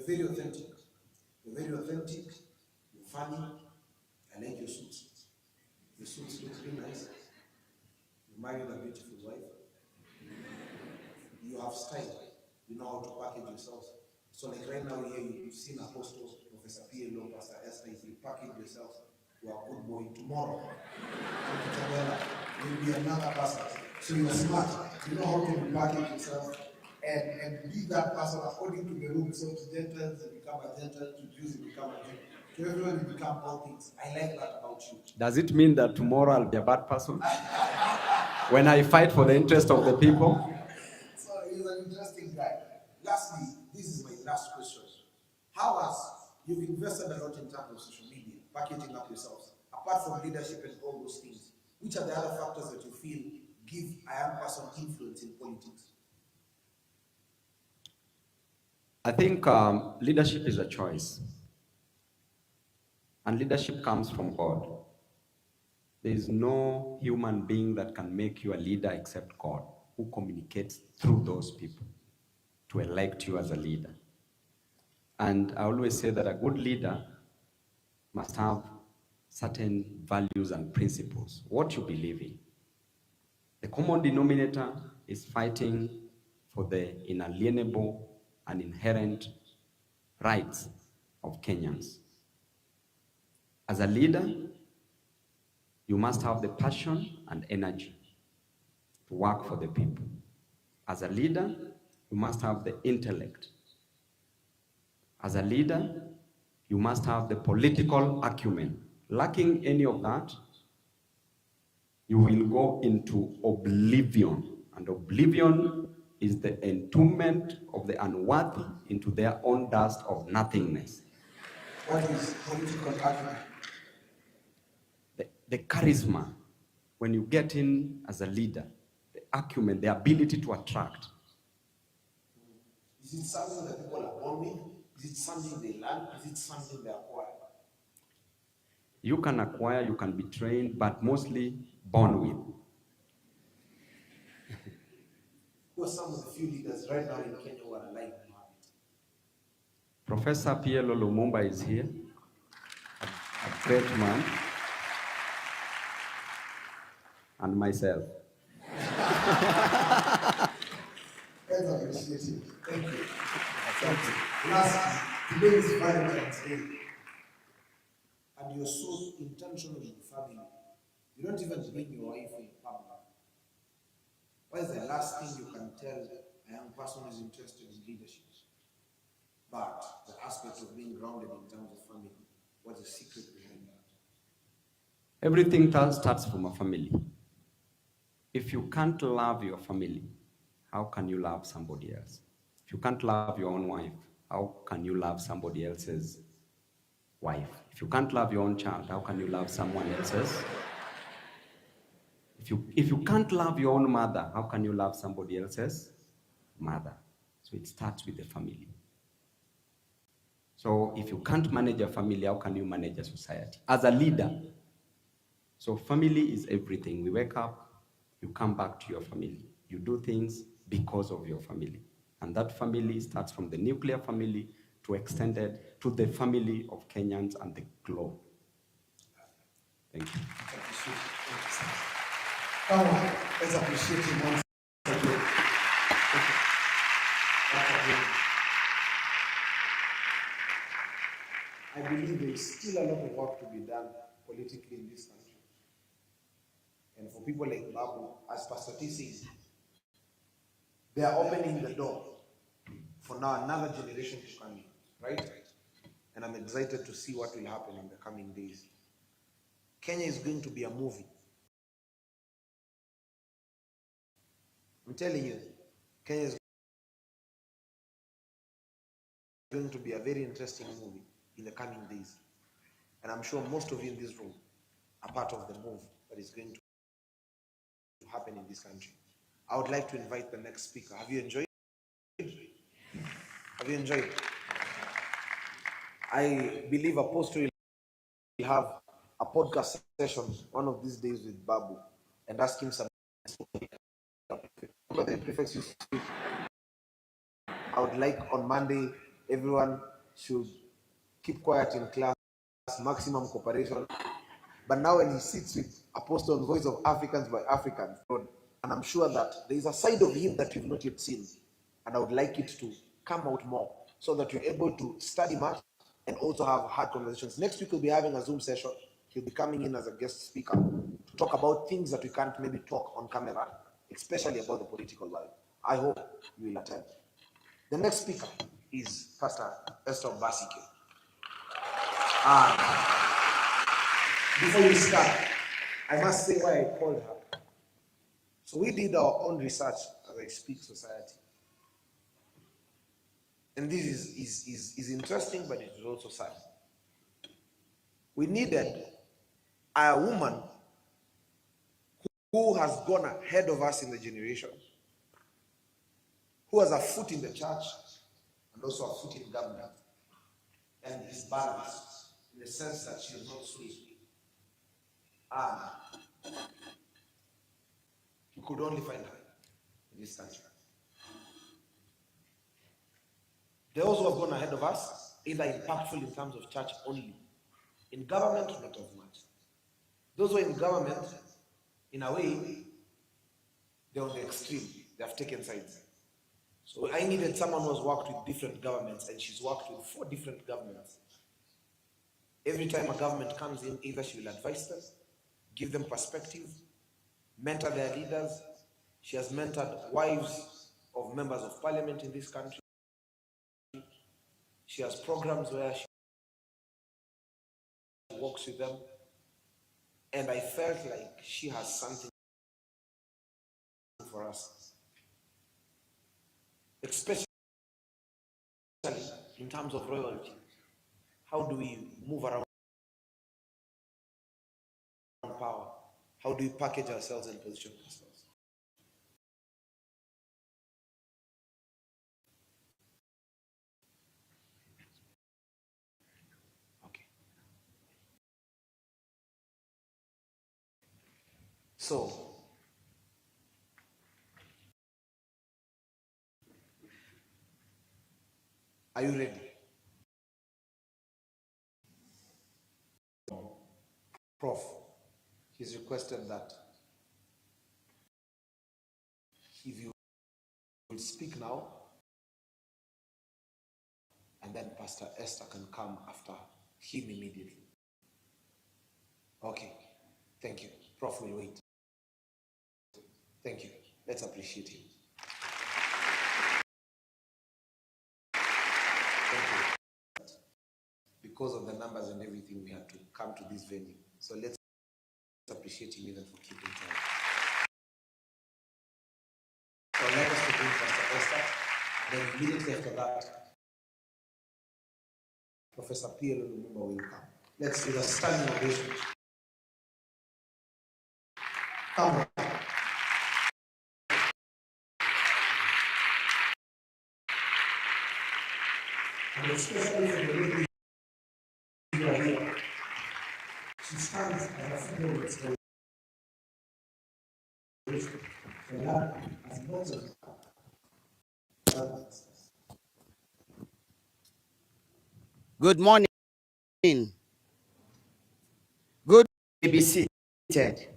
very authentic. You're very authentic, you're funny, I like your suits. Your suits look really nice. You married a beautiful wife. You have style. You know how to package yourself. So like right now here, you've seen Apostle, Professor P.L.O., Pastor Esther, if you package yourself, you are a good boy. Tomorrow, you'll be another person. So you're smart. You know how to package yourself and be that person according to the room. So to Gentiles, you become a Gentile. To Jews, you become a Jew. To everyone, you become all things. I like that about you. Does it mean that tomorrow I'll be a bad person? When I fight for the interest of the people? So he's an interesting guy. Lastly, this is my last question. How has you've invested a lot in terms of social media, packaging up yourselves, apart from leadership and all those things, which are the other factors that you feel give a young person influence in politics? I think leadership is a choice. And leadership comes from God. There is no human being that can make you a leader except God, who communicates through those people to elect you as a leader. And I always say that a good leader must have certain values and principles, what you believe in. The common denominator is fighting for the inalienable and inherent rights of Kenyans. As a leader, you must have the passion and energy to work for the people. As a leader, you must have the intellect. As a leader, you must have the political acumen. Lacking any of that, you will go into oblivion. And oblivion is the entombment of the unworthy into their own dust of nothingness. What is political acumen? The charisma, when you get in as a leader, the acumen, the ability to attract. Is it something that people are born with? Is it something they learn? Is it something they acquire? You can acquire, you can be trained, but mostly born with. Who are some of the few leaders right now in Kenya who are alive? Professor P.L.O. Lumumba is here, a great man, and myself. That's appreciated. Thank you. Thank you. Lastly, today is Valentine's Day. And you're so intentional in family. You don't even bring your wife in public. What is the last thing you can tell a young person who is interested in leadership? But the aspect of being grounded in terms of family, what's the secret behind that? Everything starts from a family. If you can't love your family, how can you love somebody else? If you can't love your own wife, how can you love somebody else's wife? If you can't love your own child, how can you love someone else's? If you can't love your own mother, how can you love somebody else's mother? So it starts with the family. So if you can't manage a family, how can you manage a society? As a leader, so family is everything. We wake up, you come back to your family. You do things because of your family. And that family starts from the nuclear family to extended to the family of Kenyans and the globe. Thank you. Come on, let's appreciate him once again. I believe there is still a lot of work to be done politically in this country. And for people like Babu, as Pastor T says, they are opening the door for now another generation to come in, right? And I'm excited to see what will happen in the coming days. Kenya is going to be a movie. I'm telling you, Kenya is going to be a very interesting movie in the coming days. And I'm sure most of you in this room are part of the move that is going to happen in this country. I would like to invite the next speaker. Have you enjoyed? Have you enjoyed? I believe Apostle will have a podcast session one of these days with Babu and ask him some. I would like on Monday everyone should keep quiet in class, maximum cooperation. But now when he sits with Apostle, Voice of Africans by Africans, and I'm sure that there is a side of him that you've not yet seen, and I would like it to come out more so that you're able to study much and also have hard conversations. Next week we'll be having a Zoom session. He'll be coming in as a guest speaker to talk about things that we can't maybe talk on camera, especially about the political life. I hope you will attend. The next speaker is Pastor Esther Basike. Before we start, I must say why I called her. So we did our own research as I Speak Society. And this is interesting, but it is also sad. We needed a woman who has gone ahead of us in the generation, who has a foot in the church and also a foot in government, and is balanced in the sense that she is not sweet. You could only find her in this country. Those who have gone ahead of us, either impactful in terms of church only, in government, not as much. Those who are in government, in a way, they're on the extreme. They have taken sides. So I needed someone who has worked with different governments, and she's worked with 4 different governments. Every time a government comes in, either she will advise them, give them perspective, mentor their leaders. She has mentored wives of members of parliament in this country. She has programs where she works with them. And I felt like she has something for us, especially in terms of royalty. How do we move around power? How do we package ourselves and position ourselves? Okay. So, are you ready? Prof, he's requested that if you will speak now, and then Pastor Esther can come after him immediately. Okay, thank you. Prof will wait. Thank you. Let's appreciate him. Thank you. Because of the numbers and everything, we had to come to this venue. So let's appreciate him even for keeping time. So I'd like us to bring Pastor Esther, then immediately after that, Professor Pierre Lumumba will come. Let's do the standing ovation. Come on. And especially for the lady who are here, she stands as a symbol of celebration. For that, as much as Good morning. Good. Be seated.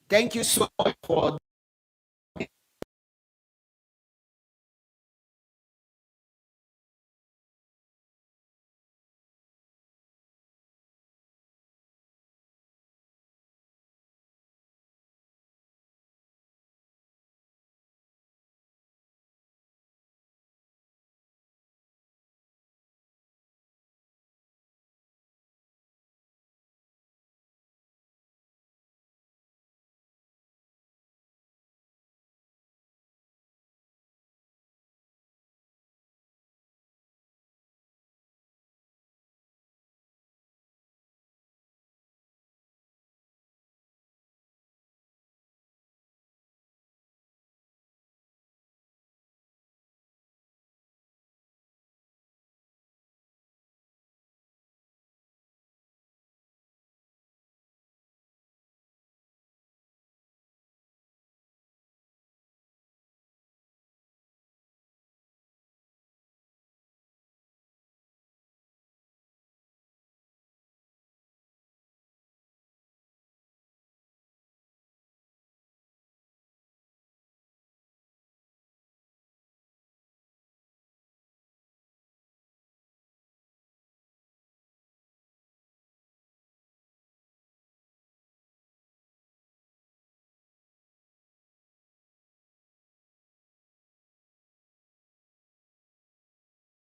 Thank you so much for